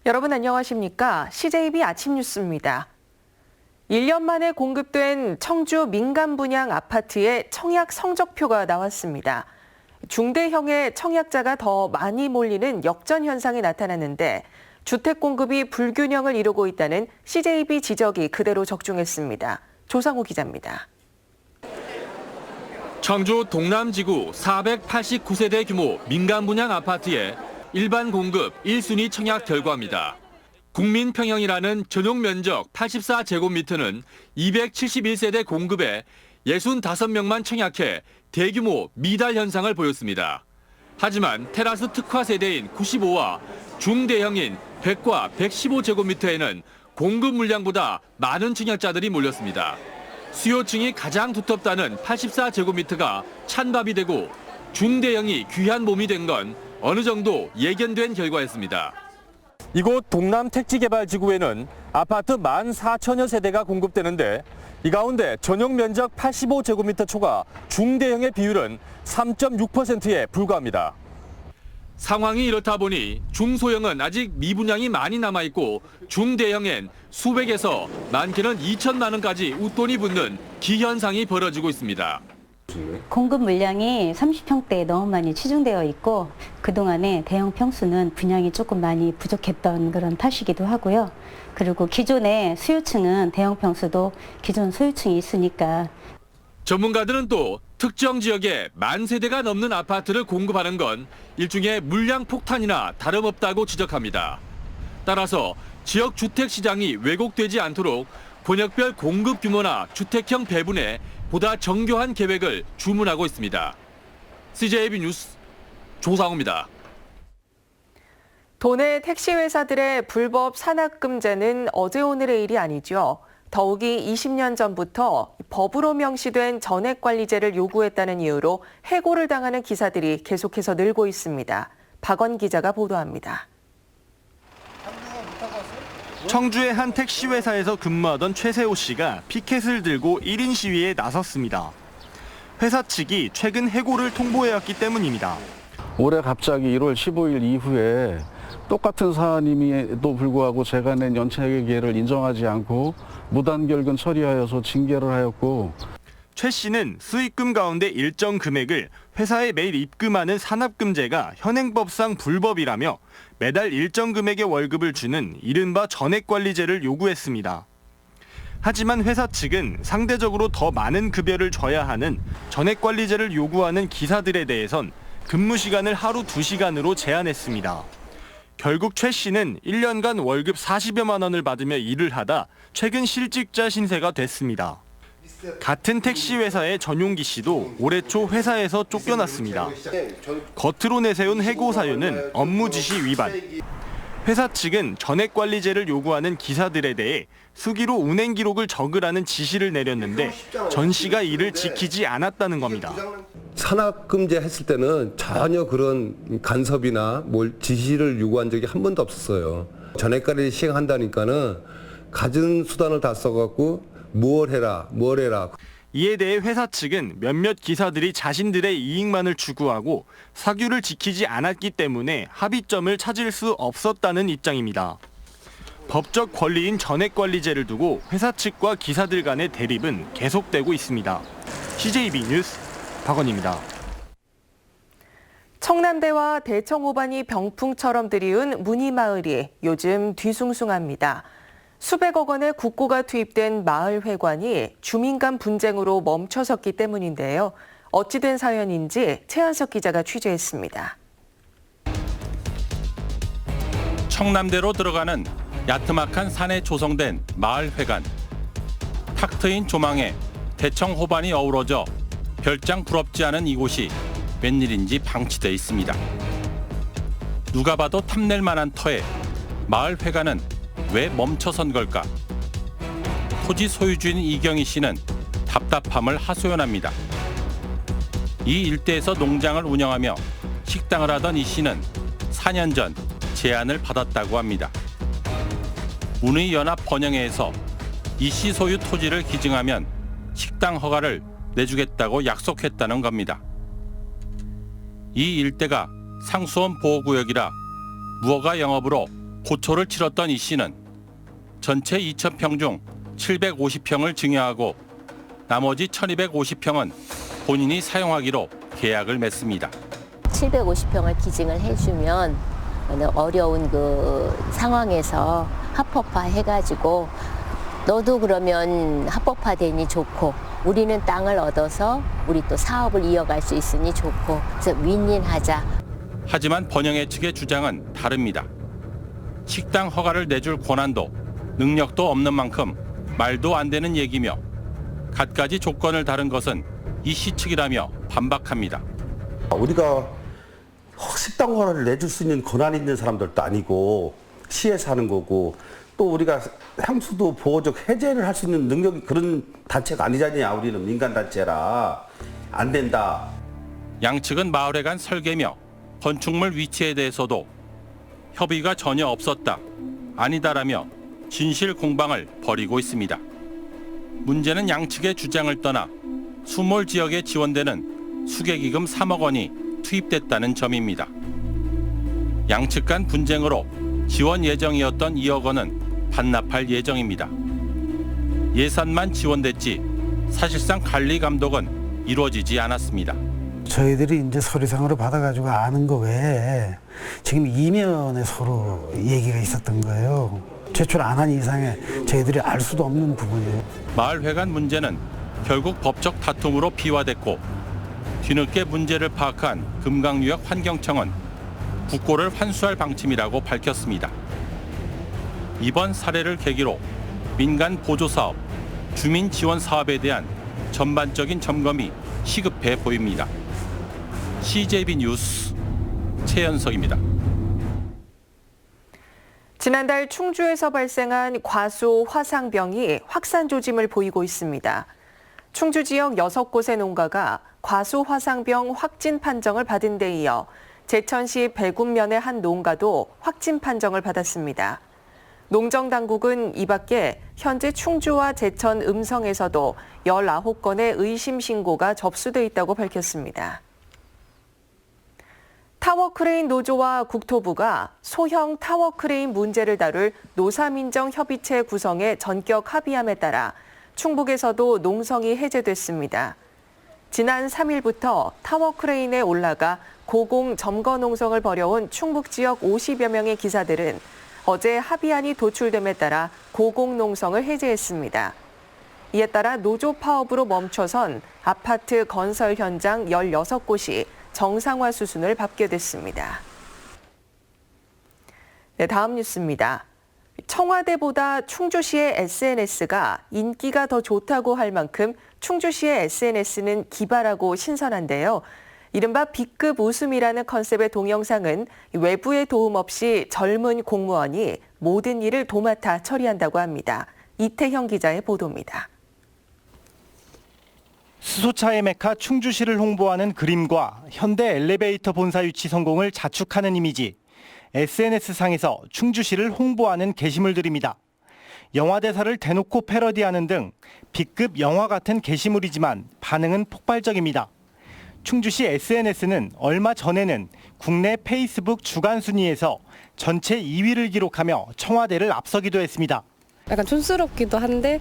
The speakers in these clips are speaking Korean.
여러분 안녕하십니까? CJB 아침 뉴스입니다. 1년 만에 공급된 청주 민간 분양 아파트의 청약 성적표가 나왔습니다. 중대형의 청약자가 더 많이 몰리는 역전 현상이 나타났는데 주택 공급이 불균형을 이루고 있다는 CJB 지적이 그대로 적중했습니다. 조상우 기자입니다. 청주 동남지구 489세대 규모 민간 분양 아파트의 일반 공급 1순위 청약 결과입니다. 국민평형이라는 전용 면적 84제곱미터는 271세대 공급에 65명만 청약해 대규모 미달 현상을 보였습니다. 하지만 테라스 특화 세대인 95와 중대형인 100과 115제곱미터에는 공급 물량보다 많은 청약자들이 몰렸습니다. 수요층이 가장 두텁다는 84제곱미터가 찬밥이 되고 중대형이 귀한 몸이 된 건 어느 정도 예견된 결과였습니다. 이곳 동남택지개발지구에는 아파트 14,000여 세대가 공급되는데 이 가운데 전용 면적 85제곱미터 초과 중대형의 비율은 3.6%에 불과합니다. 상황이 이렇다 보니 중소형은 아직 미분양이 많이 남아있고 중대형엔 수백에서 많게는 2천만 원까지 웃돈이 붙는 기현상이 벌어지고 있습니다. 공급 물량이 30평대에 너무 많이 치중되어 있고 그동안에 대형 평수는 분양이 조금 많이 부족했던 그런 탓이기도 하고요. 그리고 기존의 수요층은 대형 평수도 기존 소유층이 있으니까. 전문가들은 또 특정 지역에 10,000세대가 넘는 아파트를 공급하는 건 일종의 물량 폭탄이나 다름없다고 지적합니다. 따라서 지역 주택 시장이 왜곡되지 않도록 권역별 공급 규모나 주택형 배분에 보다 정교한 계획을 주문하고 있습니다. CJB 뉴스 조상우입니다. 도내 택시회사들의 불법 산악금제는 어제 오늘의 일이 아니죠. 더욱이 20년 전부터 법으로 명시된 전액관리제를 요구했다는 이유로 해고를 당하는 기사들이 계속해서 늘고 있습니다. 박원 기자가 보도합니다. 청주의 한 택시회사에서 근무하던 최세호 씨가 피켓을 들고 1인 시위에 나섰습니다. 회사 측이 최근 해고를 통보해왔기 때문입니다. 올해 갑자기 1월 15일 이후에 똑같은 사안임에도 불구하고 제가 낸 연체계획을 인정하지 않고 무단결근 처리하여서 징계를 하였고, 최 씨는 수익금 가운데 일정 금액을 회사에 매일 입금하는 산업금제가 현행법상 불법이라며 매달 일정 금액의 월급을 주는 이른바 전액관리제를 요구했습니다. 하지만 회사 측은 상대적으로 더 많은 급여를 줘야 하는 전액관리제를 요구하는 기사들에 대해선 근무 시간을 하루 2시간으로 제한했습니다. 결국 최 씨는 1년간 월급 40여만 원을 받으며 일을 하다 최근 실직자 신세가 됐습니다. 같은 택시회사의 전용기 씨도 올해 초 회사에서 쫓겨났습니다. 겉으로 내세운 해고 사유는 업무 지시 위반. 회사 측은 전액관리제를 요구하는 기사들에 대해 수기로 운행 기록을 적으라는 지시를 내렸는데 전 씨가 이를 지키지 않았다는 겁니다. 산악금제 했을 때는 전혀 그런 간섭이나 지시를 요구한 적이 한 번도 없었어요. 전액관리 시행한다니까는 가진 수단을 다 써갖고 뭘 해라. 이에 대해 회사 측은 몇몇 기사들이 자신들의 이익만을 추구하고 사규를 지키지 않았기 때문에 합의점을 찾을 수 없었다는 입장입니다. 법적 권리인 전액관리제를 두고 회사 측과 기사들 간의 대립은 계속되고 있습니다. CJB 뉴스 박원입니다. 청남대와 대청호반이 병풍처럼 들이운 문희마을이 요즘 뒤숭숭합니다. 수백억 원의 국고가 투입된 마을 회관이 주민 간 분쟁으로 멈춰섰기 때문인데요. 어찌된 사연인지 최한석 기자가 취재했습니다. 청남대로 들어가는 야트막한 산에 조성된 마을 회관. 탁 트인 조망에 대청 호반이 어우러져 별장 부럽지 않은 이곳이 웬일인지 방치돼 있습니다. 누가 봐도 탐낼 만한 터에 마을 회관은 왜 멈춰선 걸까? 토지 소유주인 이경희 씨는 답답함을 하소연합니다. 이 일대에서 농장을 운영하며 식당을 하던 이 씨는 4년 전 제안을 받았다고 합니다. 문의연합 번영회에서 이 씨 소유 토지를 기증하면 식당 허가를 내주겠다고 약속했다는 겁니다. 이 일대가 상수원 보호구역이라 무허가 영업으로 고초를 치렀던 이 씨는 전체 2,000평 중 750평을 증여하고 나머지 1,250평은 본인이 사용하기로 계약을 맺습니다. 750평을 기증을 해주면 어려운 그 상황에서 합법화 해가지고 너도 그러면 합법화되니 좋고 우리는 땅을 얻어서 우리 또 사업을 이어갈 수 있으니 좋고 그래서 윈윈하자. 하지만 번영회 측의 주장은 다릅니다. 식당 허가를 내줄 권한도 능력도 없는 만큼 말도 안 되는 얘기며 갖가지 조건을 다른 것은 이 씨 측이라며 반박합니다. 우리가 식당 허가를 내줄 수 있는 권한이 있는 사람들도 아니고 시에서 하는 거고 또 우리가 향수도 보호적 해제를 할 수 있는 능력이 그런 단체가 아니잖냐. 우리는 민간단체라 안 된다. 양측은 마을회관 설계며 건축물 위치에 대해서도 협의가 전혀 없었다, 아니다라며 진실 공방을 벌이고 있습니다. 문제는 양측의 주장을 떠나 수몰 지역에 지원되는 수계기금 3억 원이 투입됐다는 점입니다. 양측 간 분쟁으로 지원 예정이었던 2억 원은 반납할 예정입니다. 예산만 지원됐지 사실상 관리 감독은 이루어지지 않았습니다. 저희들이 이제 서류상으로 받아가지고 아는 거 외에 지금 이면에 서로 얘기가 있었던 거예요. 제출 안 한 이상에 저희들이 알 수도 없는 부분이에요. 마을회관 문제는 결국 법적 다툼으로 비화됐고 뒤늦게 문제를 파악한 금강유역 환경청은 국고를 환수할 방침이라고 밝혔습니다. 이번 사례를 계기로 민간 보조사업, 주민 지원 사업에 대한 전반적인 점검이 시급해 보입니다. CJB 뉴스 최연석입니다. 지난달 충주에서 발생한 과수 화상병이 확산 조짐을 보이고 있습니다. 충주 지역 6곳의 농가가 과수 화상병 확진 판정을 받은 데 이어 제천시 배군면의 한 농가도 확진 판정을 받았습니다. 농정당국은 이 밖에 현재 충주와 제천 음성에서도 19건의 의심 신고가 접수돼 있다고 밝혔습니다. 타워크레인 노조와 국토부가 소형 타워크레인 문제를 다룰 노사민정협의체 구성에 전격 합의함에 따라 충북에서도 농성이 해제됐습니다. 지난 3일부터 타워크레인에 올라가 고공 점거 농성을 벌여온 충북 지역 50여 명의 기사들은 어제 합의안이 도출됨에 따라 고공 농성을 해제했습니다. 이에 따라 노조 파업으로 멈춰선 아파트 건설 현장 16곳이 정상화 수순을 밟게 됐습니다. 네, 다음 뉴스입니다. 청와대보다 충주시의 SNS가 인기가 더 좋다고 할 만큼 충주시의 SNS는 기발하고 신선한데요. 이른바 B급 웃음이라는 컨셉의 동영상은 외부의 도움 없이 젊은 공무원이 모든 일을 도맡아 처리한다고 합니다. 이태형 기자의 보도입니다. 수소차의 메카 충주시를 홍보하는 그림과 현대 엘리베이터 본사 유치 성공을 자축하는 이미지, SNS상에서 충주시를 홍보하는 게시물들입니다. 영화 대사를 대놓고 패러디하는 등 B급 영화 같은 게시물이지만 반응은 폭발적입니다. 충주시 SNS는 얼마 전에는 국내 페이스북 주간 순위에서 전체 2위를 기록하며 청와대를 앞서기도 했습니다. 약간 촌스럽기도 한데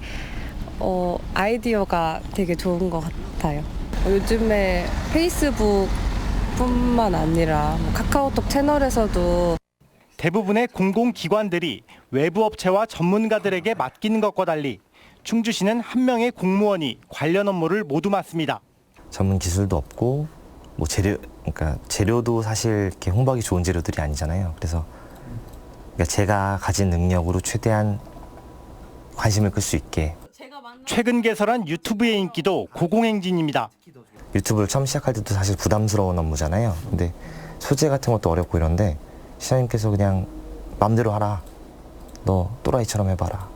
아이디어가 되게 좋은 것 같아요. 요즘에 페이스북뿐만 아니라 카카오톡 채널에서도 대부분의 공공기관들이 외부 업체와 전문가들에게 맡기는 것과 달리 충주시는 한 명의 공무원이 관련 업무를 모두 맡습니다. 전문 기술도 없고 그러니까 재료도 사실 이렇게 홍보하기 좋은 재료들이 아니잖아요. 그래서 제가 가진 능력으로 최대한 관심을 끌 수 있게. 최근 개설한 유튜브의 인기도 고공행진입니다. 유튜브를 처음 시작할 때도 사실 부담스러운 업무잖아요. 근데 소재 같은 것도 어렵고 이런데 시장님께서 그냥 마음대로 하라. 너 또라이처럼 해봐라.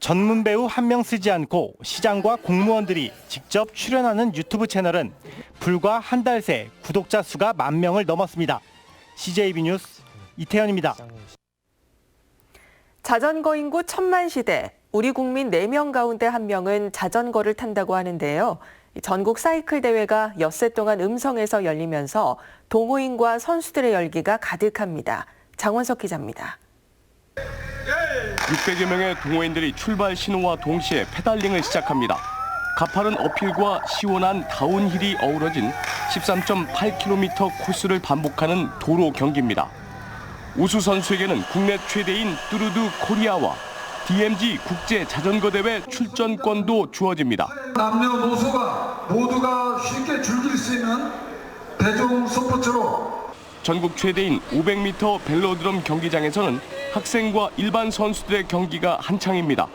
전문 배우 한 명 쓰지 않고 시장과 공무원들이 직접 출연하는 유튜브 채널은 불과 한 달 새 구독자 수가 10,000명을 넘었습니다. CJB 뉴스 이태현입니다. 자전거 인구 1000만 시대, 우리 국민 4명 가운데 1명은 자전거를 탄다고 하는데요. 전국 사이클 대회가 엿새 동안 음성에서 열리면서 동호인과 선수들의 열기가 가득합니다. 장원석 기자입니다. 600여 명의 동호인들이 출발 신호와 동시에 페달링을 시작합니다. 가파른 어필과 시원한 다운힐이 어우러진 13.8km 코스를 반복하는 도로 경기입니다. 우수 선수에게는 국내 최대인 뚜르드 코리아와 DMG 국제 자전거 대회 출전권도 주어집니다. 남녀노소가 모두가 쉽게 즐길 수 있는 대중 스포츠로 전국 최대인 500m 벨로드럼 경기장에서는 학생과 일반 선수들의 경기가 한창입니다.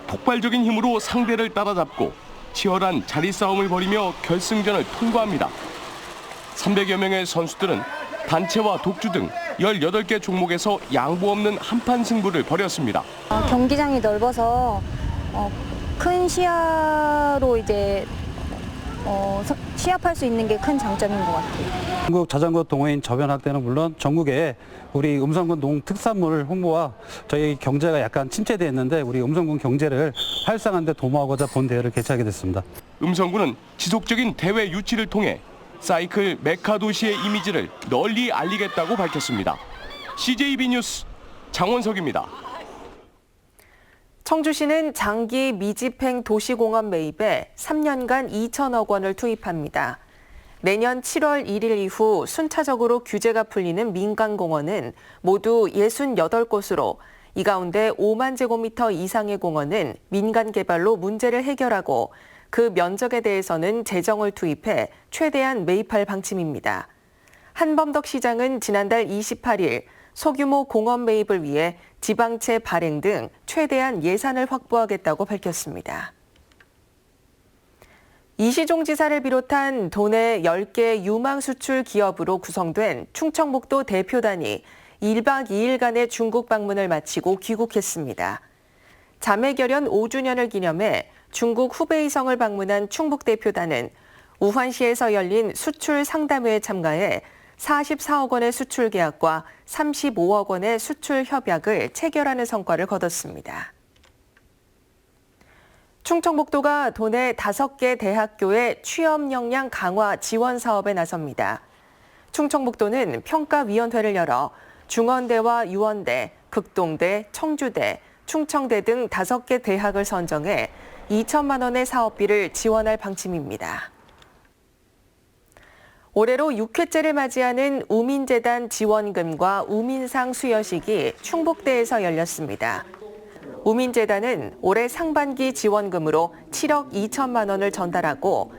폭발적인 힘으로 상대를 따라잡고 치열한 자리 싸움을 벌이며 결승전을 통과합니다. 300여 명의 선수들은 단체와 독주 등 18개 종목에서 양보 없는 한판 승부를 벌였습니다. 경기장이 넓어서 큰 시야로 이제 시합할 수 있는 게 큰 장점인 것 같아요. 전국 자전거 동호인 저변학대는 물론 전국에 우리 음성군 농특산물 홍보와 저희 경제가 약간 침체됐는데 우리 음성군 경제를 활성화하는 데 도모하고자 본 대회를 개최하게 됐습니다. 음성군은 지속적인 대회 유치를 통해 사이클 메카 도시의 이미지를 널리 알리겠다고 밝혔습니다. CJB 뉴스 장원석입니다. 청주시는 장기 미집행 도시공원 매입에 3년간 2천억 원을 투입합니다. 내년 7월 1일 이후 순차적으로 규제가 풀리는 민간공원은 모두 68곳으로 이 가운데 5만 제곱미터 이상의 공원은 민간 개발로 문제를 해결하고 그 면적에 대해서는 재정을 투입해 최대한 매입할 방침입니다. 한범덕 시장은 지난달 28일 소규모 공원 매입을 위해 지방채 발행 등 최대한 예산을 확보하겠다고 밝혔습니다. 이시종 지사를 비롯한 도내 10개 유망 수출 기업으로 구성된 충청북도 대표단이 1박 2일간의 중국 방문을 마치고 귀국했습니다. 자매결연 5주년을 기념해 중국 후베이성을 방문한 충북 대표단은 우환시에서 열린 수출 상담회에 참가해 44억 원의 수출 계약과 35억 원의 수출 협약을 체결하는 성과를 거뒀습니다. 충청북도가 도내 5개 대학교의 취업 역량 강화 지원 사업에 나섭니다. 충청북도는 평가위원회를 열어 중원대와 유원대, 극동대, 청주대, 충청대 등 5개 대학을 선정해 2천만 원의 사업비를 지원할 방침입니다. 올해로 6회째를 맞이하는 우민재단 지원금과 우민상 수여식이 충북대에서 열렸습니다. 우민재단은 올해 상반기 지원금으로 7억 2천만 원을 전달하고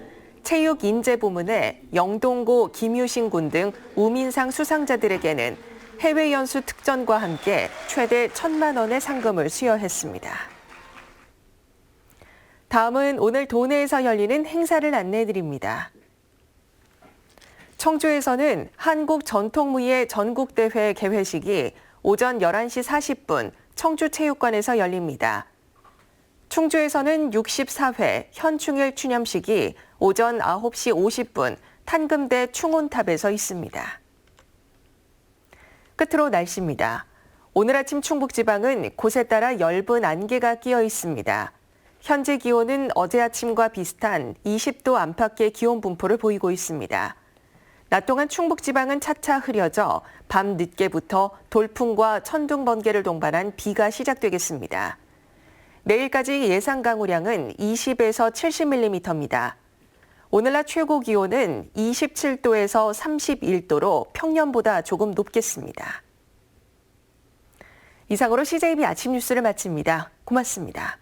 체육인재 부문에 영동고 김유신 군 등 우민상 수상자들에게는 해외 연수 특전과 함께 최대 1,000만 원의 상금을 수여했습니다. 다음은 오늘 도내에서 열리는 행사를 안내해드립니다. 청주에서는 한국전통무예 전국대회 개회식이 오전 11시 40분 청주체육관에서 열립니다. 충주에서는 64회 현충일 추념식이 오전 9시 50분 탄금대 충운탑에서 있습니다. 끝으로 날씨입니다. 오늘 아침 충북지방은 곳에 따라 엷은 안개가 끼어 있습니다. 현재 기온은 어제 아침과 비슷한 20도 안팎의 기온 분포를 보이고 있습니다. 낮 동안 충북지방은 차차 흐려져 밤 늦게부터 돌풍과 천둥 번개를 동반한 비가 시작되겠습니다. 내일까지 예상 강우량은 20에서 70mm입니다. 오늘 낮 최고 기온은 27도에서 31도로 평년보다 조금 높겠습니다. 이상으로 CJB 아침 뉴스를 마칩니다. 고맙습니다.